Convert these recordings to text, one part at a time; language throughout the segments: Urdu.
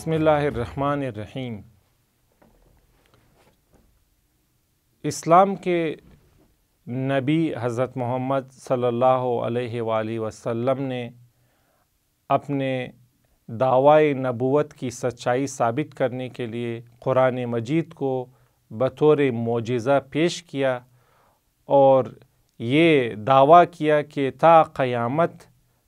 بسم اللہ الرحمن الرحیم۔ اسلام کے نبی حضرت محمد صلی اللہ علیہ وآلہ وسلم نے اپنے دعوی نبوت کی سچائی ثابت کرنے کے لیے قرآن مجید کو بطور معجزہ پیش کیا اور یہ دعویٰ کیا کہ تا قیامت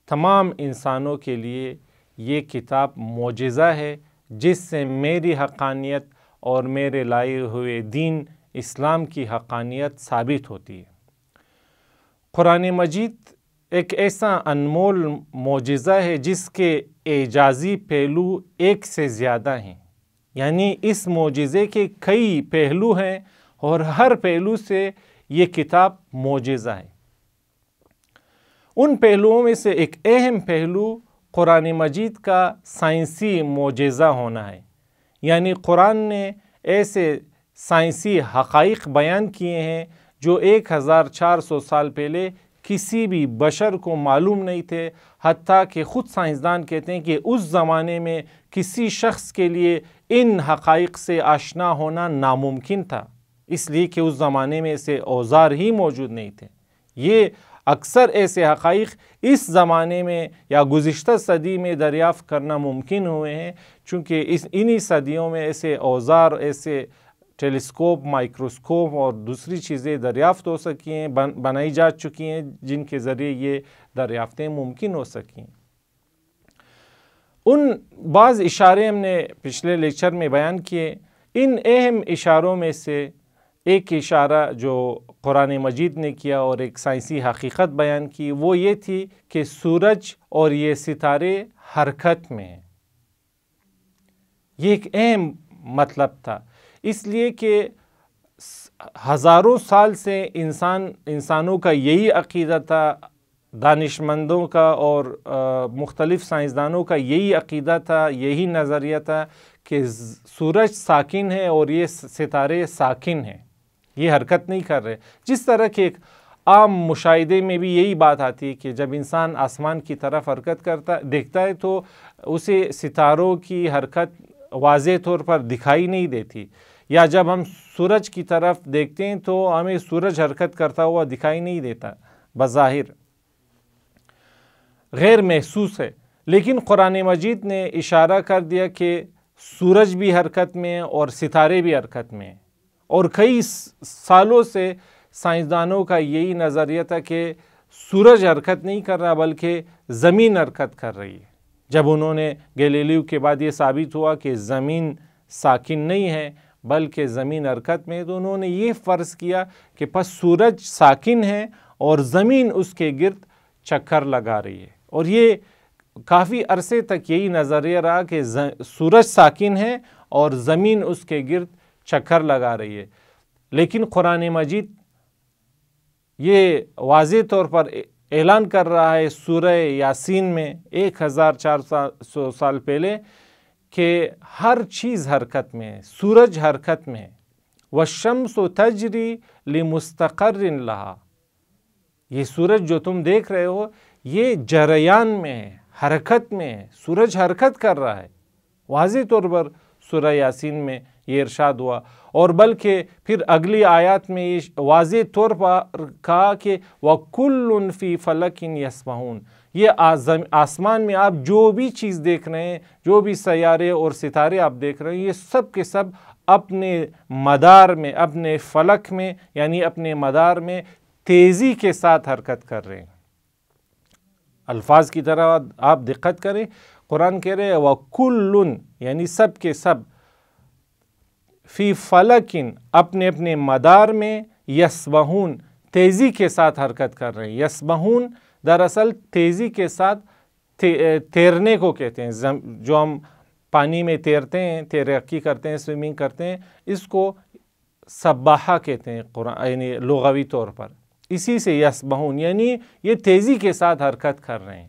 تمام انسانوں کے لیے یہ کتاب معجزہ ہے جس سے میری حقانیت اور میرے لائے ہوئے دین اسلام کی حقانیت ثابت ہوتی ہے۔ قرآن مجید ایک ایسا انمول معجزہ ہے جس کے اعجازی پہلو ایک سے زیادہ ہیں، یعنی اس معجزے کے کئی پہلو ہیں اور ہر پہلو سے یہ کتاب معجزہ ہے۔ ان پہلوؤں میں سے ایک اہم پہلو قرآن مجید کا سائنسی معجزہ ہونا ہے، یعنی قرآن نے ایسے سائنسی حقائق بیان کیے ہیں جو 1400 سال پہلے کسی بھی بشر کو معلوم نہیں تھے، حتیٰ کہ خود سائنسدان کہتے ہیں کہ اس زمانے میں کسی شخص کے لیے ان حقائق سے آشنا ہونا ناممکن تھا، اس لیے کہ اس زمانے میں ایسے اوزار ہی موجود نہیں تھے۔ یہ اکثر ایسے حقائق اس زمانے میں یا گزشتہ صدی میں دریافت کرنا ممکن ہوئے ہیں، چونکہ انہی صدیوں میں ایسے اوزار، ایسے ٹیلیسکوپ، مائکروسکوپ اور دوسری چیزیں دریافت ہو سکی ہیں، بنائی جا چکی ہیں، جن کے ذریعے یہ دریافتیں ممکن ہو سکی ہیں۔ ان بعض اشارے ہم نے پچھلے لیکچر میں بیان کیے۔ ان اہم اشاروں میں سے ایک اشارہ جو قرآن مجید نے کیا اور ایک سائنسی حقیقت بیان کی وہ یہ تھی کہ سورج اور یہ ستارے حرکت میں ہیں۔ یہ ایک اہم مطلب تھا، اس لیے کہ ہزاروں سال سے انسانوں کا یہی عقیدہ تھا، دانشمندوں کا اور مختلف سائنسدانوں کا یہی عقیدہ تھا، یہی نظریہ تھا کہ سورج ساکن ہے اور یہ ستارے ساکن ہیں، یہ حرکت نہیں کر رہے۔ جس طرح کہ ایک عام مشاہدے میں بھی یہی بات آتی ہے کہ جب انسان آسمان کی طرف حرکت دیکھتا ہے تو اسے ستاروں کی حرکت واضح طور پر دکھائی نہیں دیتی، یا جب ہم سورج کی طرف دیکھتے ہیں تو ہمیں سورج حرکت کرتا ہوا دکھائی نہیں دیتا، بظاہر غیر محسوس ہے۔ لیکن قرآن مجید نے اشارہ کر دیا کہ سورج بھی حرکت میں ہے اور ستارے بھی حرکت میں ہیں، اور کئی سالوں سے سائنسدانوں کا یہی نظریہ تھا کہ سورج حرکت نہیں کر رہا بلکہ زمین حرکت کر رہی ہے۔ جب انہوں نے گیلیلیو کے بعد یہ ثابت ہوا کہ زمین ساکن نہیں ہے بلکہ زمین حرکت میں ہے، تو انہوں نے یہ فرض کیا کہ پس سورج ساکن ہے اور زمین اس کے گرد چکر لگا رہی ہے، اور یہ کافی عرصے تک یہی نظریہ رہا کہ سورج ساکن ہے اور زمین اس کے گرد چکر لگا رہی ہے۔ لیکن قرآن مجید یہ واضح طور پر اعلان کر رہا ہے سورہ یاسین میں 1400 سال پہلے کہ ہر چیز حرکت میں ہے، سورج حرکت میں ہے، وَالشَّمْسُ تَجْرِي لِمُسْتَقَرٍ لَهَا، یہ سورج جو تم دیکھ رہے ہو یہ جریان میں ہے، حرکت میں ہے، سورج حرکت کر رہا ہے۔ واضح طور پر سورہ یاسین میں یہ ارشاد ہوا، اور بلکہ پھر اگلی آیات میں یہ واضح طور پر کہا کہ وَكُلٌّ فِي فَلَكٍ يَسْبَحُونَ، یہ آسمان میں آپ جو بھی چیز دیکھ رہے ہیں، جو بھی سیارے اور ستارے آپ دیکھ رہے ہیں، یہ سب کے سب اپنے مدار میں، اپنے فلک میں، یعنی اپنے مدار میں تیزی کے ساتھ حرکت کر رہے ہیں۔ الفاظ کی طرح آپ دقت کریں، قرآن کہہ رہے ہیں وَكُلٌّ، یعنی سب کے سب، فی فلکن، اپنے اپنے مدار میں، یسبحون، تیزی کے ساتھ حرکت کر رہے ہیں۔ یسبحون دراصل تیزی کے ساتھ تیرنے کو کہتے ہیں، جو ہم پانی میں تیرتے ہیں، تیراکی کرتے ہیں، سوئمنگ کرتے ہیں، اس کو سباحہ کہتے ہیں یعنی لغوی طور پر، اسی سے یسبحون، یعنی یہ تیزی کے ساتھ حرکت کر رہے ہیں۔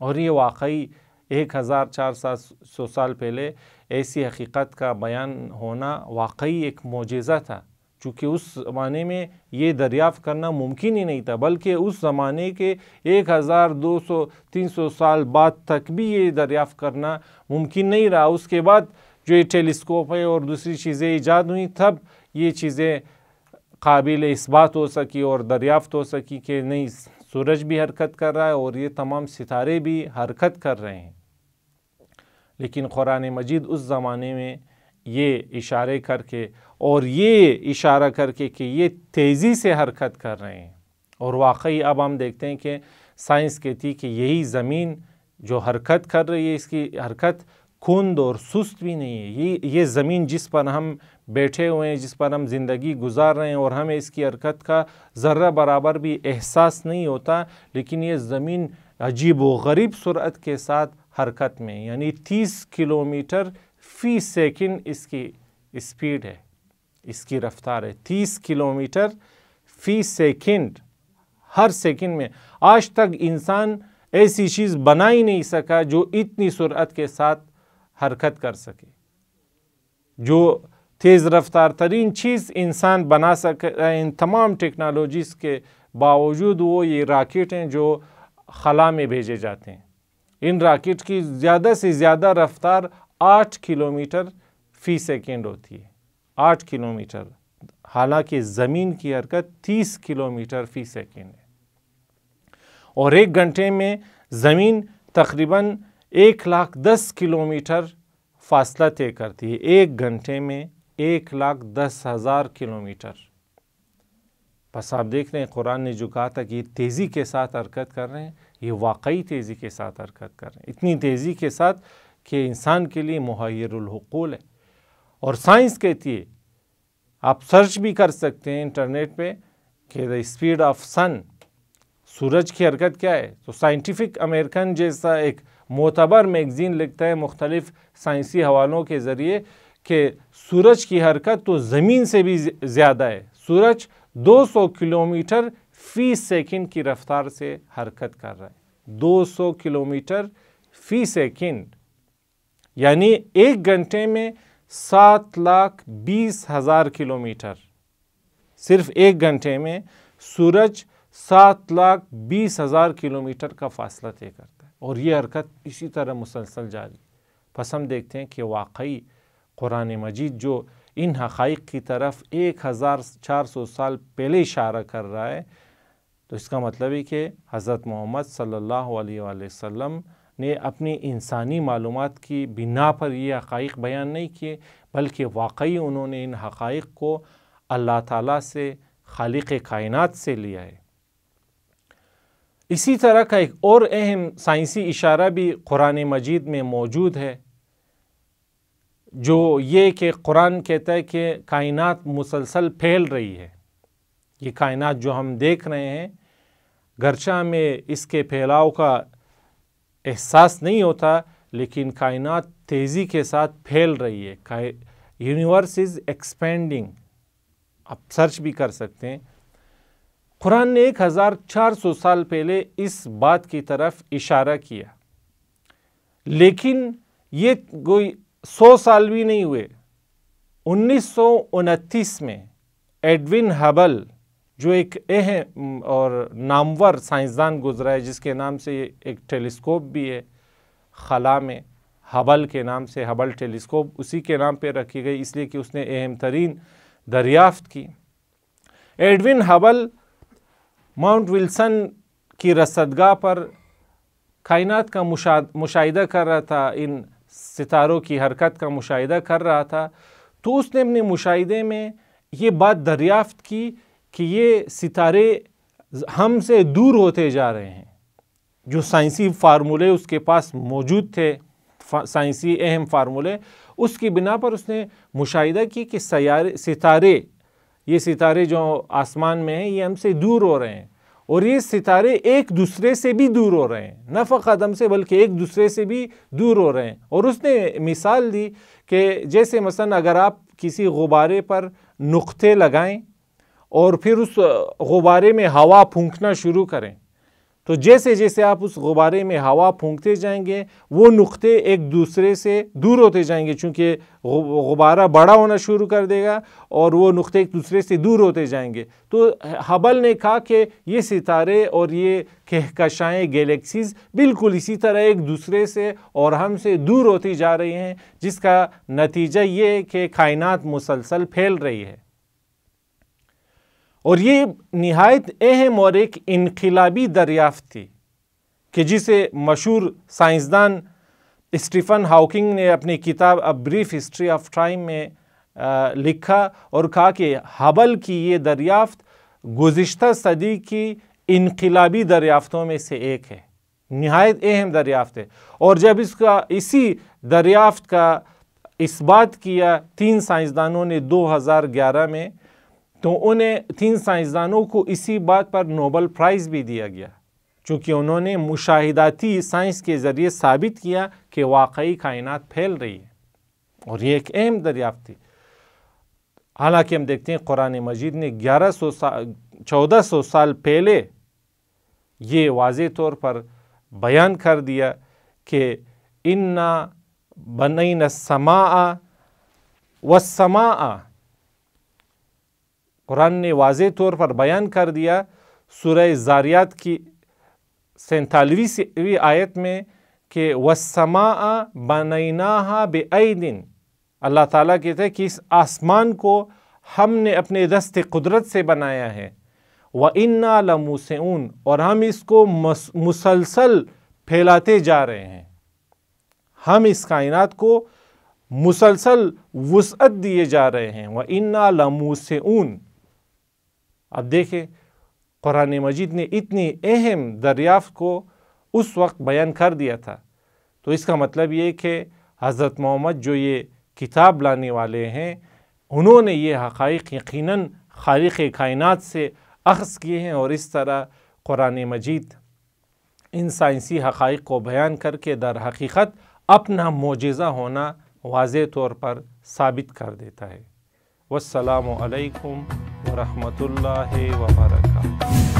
اور یہ واقعی 1400 سال پہلے ایسی حقیقت کا بیان ہونا واقعی ایک معجزہ تھا، چونکہ اس زمانے میں یہ دریافت کرنا ممکن ہی نہیں تھا، بلکہ اس زمانے کے 1200-300 سال بعد تک بھی یہ دریافت کرنا ممکن نہیں رہا۔ اس کے بعد جو یہ ٹیلیسکوپ ہے اور دوسری چیزیں ایجاد ہوئیں، تب یہ چیزیں قابل اثبات ہو سکی اور دریافت ہو سکی کہ نہیں، سورج بھی حرکت کر رہا ہے اور یہ تمام ستارے بھی حرکت کر رہے ہیں۔ لیکن قرآن مجید اس زمانے میں یہ اشارے کر کے اور یہ اشارہ کر کے کہ یہ تیزی سے حرکت کر رہے ہیں، اور واقعی اب ہم دیکھتے ہیں کہ سائنس کہتی کہ یہی زمین جو حرکت کر رہی ہے، اس کی حرکت کند اور سست بھی نہیں ہے۔ یہ زمین جس پر ہم بیٹھے ہوئے ہیں، جس پر ہم زندگی گزار رہے ہیں، اور ہمیں اس کی حرکت کا ذرہ برابر بھی احساس نہیں ہوتا، لیکن یہ زمین عجیب و غریب سرعت کے ساتھ حرکت میں، یعنی 30 کلومیٹر فی سیکنڈ اس کی اسپیڈ ہے، اس کی رفتار ہے، 30 کلومیٹر فی سیکنڈ، ہر سیکنڈ میں۔ آج تک انسان ایسی چیز بنا ہی نہیں سکا جو اتنی سرعت کے ساتھ حرکت کر سکے۔ جو تیز رفتار ترین چیز انسان بنا سکتا ہے، ان تمام ٹیکنالوجیز کے باوجود، وہ یہ راکٹ ہیں جو خلا میں بھیجے جاتے ہیں۔ ان راکٹ کی زیادہ سے زیادہ رفتار 8 کلومیٹر فی سیکنڈ ہوتی ہے، 8 کلومیٹر، حالانکہ زمین کی حرکت 30 کلومیٹر فی سیکنڈ ہے۔ اور 1 گھنٹے میں زمین تقریباً 1,10,000 کلومیٹر فاصلہ طے کرتی ہے، 1 گھنٹے میں 1,10,000 کلومیٹر۔ بس آپ دیکھ رہے ہیں قرآن نے جو کہا تھا کہ یہ تیزی کے ساتھ حرکت کر رہے ہیں، یہ واقعی تیزی کے ساتھ حرکت کر رہے ہیں، اتنی تیزی کے ساتھ کہ انسان کے لیے محیر العقول ہے۔ اور سائنس کہتی ہے، آپ سرچ بھی کر سکتے ہیں انٹرنیٹ پہ کہ the speed of sun، سورج کی حرکت کیا ہے، تو سائنٹیفک امریکن جیسا ایک معتبر میگزین لکھتا ہے مختلف سائنسی حوالوں کے ذریعے کہ سورج کی حرکت تو زمین سے بھی زیادہ ہے۔ سورج 200 کلومیٹر فی سیکنڈ کی رفتار سے حرکت کر رہا ہے، 200 کلومیٹر فی سیکنڈ، یعنی 1 گھنٹے میں 7,20,000 کلومیٹر۔ صرف 1 گھنٹے میں سورج 7,20,000 کلومیٹر کا فاصلہ طے کرتا ہے، اور یہ حرکت اسی طرح مسلسل جاری۔ پس ہم دیکھتے ہیں کہ واقعی قرآن مجید جو ان حقائق کی طرف 1400 سال پہلے اشارہ کر رہا ہے، تو اس کا مطلب ہے کہ حضرت محمد صلی اللہ علیہ وآلہ وسلم نے اپنی انسانی معلومات کی بنا پر یہ حقائق بیان نہیں کیے، بلکہ واقعی انہوں نے ان حقائق کو اللہ تعالیٰ سے، خالق کائنات سے لیا ہے۔ اسی طرح کا ایک اور اہم سائنسی اشارہ بھی قرآن مجید میں موجود ہے، جو یہ کہ قرآن کہتا ہے کہ کائنات مسلسل پھیل رہی ہے۔ یہ کائنات جو ہم دیکھ رہے ہیں، گرچہ ہمیں اس کے پھیلاؤ کا احساس نہیں ہوتا، لیکن کائنات تیزی کے ساتھ پھیل رہی ہے۔ یونیورس از ایکسپینڈنگ، آپ سرچ بھی کر سکتے ہیں۔ قرآن نے 1400 سال پہلے اس بات کی طرف اشارہ کیا، لیکن یہ کوئی 100 سال بھی نہیں ہوئے۔ 1929 میں ایڈون ہبل، جو ایک اہم اور نامور سائنسدان گزرا ہے، جس کے نام سے ایک ٹیلیسکوپ بھی ہے خلا میں، ہبل کے نام سے، ہبل ٹیلیسکوپ اسی کے نام پہ رکھی گئی اس لیے کہ اس نے اہم ترین دریافت کی۔ ایڈون ہبل ماؤنٹ ولسن کی رصدگاہ پر کائنات کا مشاہدہ کر رہا تھا، ان ستاروں کی حرکت کا مشاہدہ کر رہا تھا، تو اس نے اپنے مشاہدے میں یہ بات دریافت کی کہ یہ ستارے ہم سے دور ہوتے جا رہے ہیں۔ جو سائنسی فارمولے اس کے پاس موجود تھے، سائنسی اہم فارمولے، اس کی بنا پر اس نے مشاہدہ کی کہ ستارے، یہ ستارے جو آسمان میں ہیں، یہ ہم سے دور ہو رہے ہیں، اور یہ ستارے ایک دوسرے سے بھی دور ہو رہے ہیں، نہ فقط ہم سے بلکہ ایک دوسرے سے بھی دور ہو رہے ہیں۔ اور اس نے مثال دی کہ جیسے مثلا اگر آپ کسی غبارے پر نقطے لگائیں اور پھر اس غبارے میں ہوا پھونکنا شروع کریں، تو جیسے جیسے آپ اس غبارے میں ہوا پھونکتے جائیں گے وہ نقطے ایک دوسرے سے دور ہوتے جائیں گے، چونکہ غبارہ بڑا ہونا شروع کر دے گا اور وہ نقطے ایک دوسرے سے دور ہوتے جائیں گے۔ تو ہبل نے کہا کہ یہ ستارے اور یہ کہکشائیں، گیلیکسیز بالکل اسی طرح ایک دوسرے سے اور ہم سے دور ہوتی جا رہی ہیں، جس کا نتیجہ یہ ہے کہ کائنات مسلسل پھیل رہی ہے۔ اور یہ نہایت اہم اور ایک انقلابی دریافت تھی کہ جسے مشہور سائنسدان اسٹیفن ہاکنگ نے اپنی کتاب a brief history of time میں لکھا اور کہا کہ ہبل کی یہ دریافت گزشتہ صدی کی انقلابی دریافتوں میں سے ایک ہے، نہایت اہم دریافت ہے۔ اور جب اسی دریافت کا اثبات کیا 3 سائنسدانوں نے 2011 میں، تو انہیں 3 سائنسدانوں کو اسی بات پر نوبل پرائز بھی دیا گیا، چونکہ انہوں نے مشاہداتی سائنس کے ذریعے ثابت کیا کہ واقعی کائنات پھیل رہی ہے، اور یہ ایک اہم دریافت تھی۔ حالانکہ ہم دیکھتے ہیں قرآن مجید نے 1400 سال پہلے یہ واضح طور پر بیان کر دیا کہ اِنَّا بَنَيْنَا السَّمَاءَ وَالسَّمَاءَ، قرآن نے واضح طور پر بیان کر دیا سورہ زاریات کی 47ویں آیت میں کہ وَالسَّمَاءَ بَنَيْنَاهَا بِأَيْدٍ، اللہ تعالیٰ کہتے ہیں کہ اس آسمان کو ہم نے اپنے دست قدرت سے بنایا ہے، وَإِنَّا لَمُوسِعُونَ، اور ہم اس کو مسلسل پھیلاتے جا رہے ہیں، ہم اس کائنات کو مسلسل وسعت دیے جا رہے ہیں، وَإِنَّا لَمُوسِعُونَ۔ اب دیکھیں قرآن مجید نے اتنی اہم دریافت کو اس وقت بیان کر دیا تھا، تو اس کا مطلب یہ کہ حضرت محمد جو یہ کتاب لانے والے ہیں، انہوں نے یہ حقائق یقیناً خالق کائنات سے اخذ کیے ہیں، اور اس طرح قرآن مجید ان سائنسی حقائق کو بیان کر کے در حقیقت اپنا معجزہ ہونا واضح طور پر ثابت کر دیتا ہے۔ والسلام علیکم ورحمۃ اللہ وبرکاتہ۔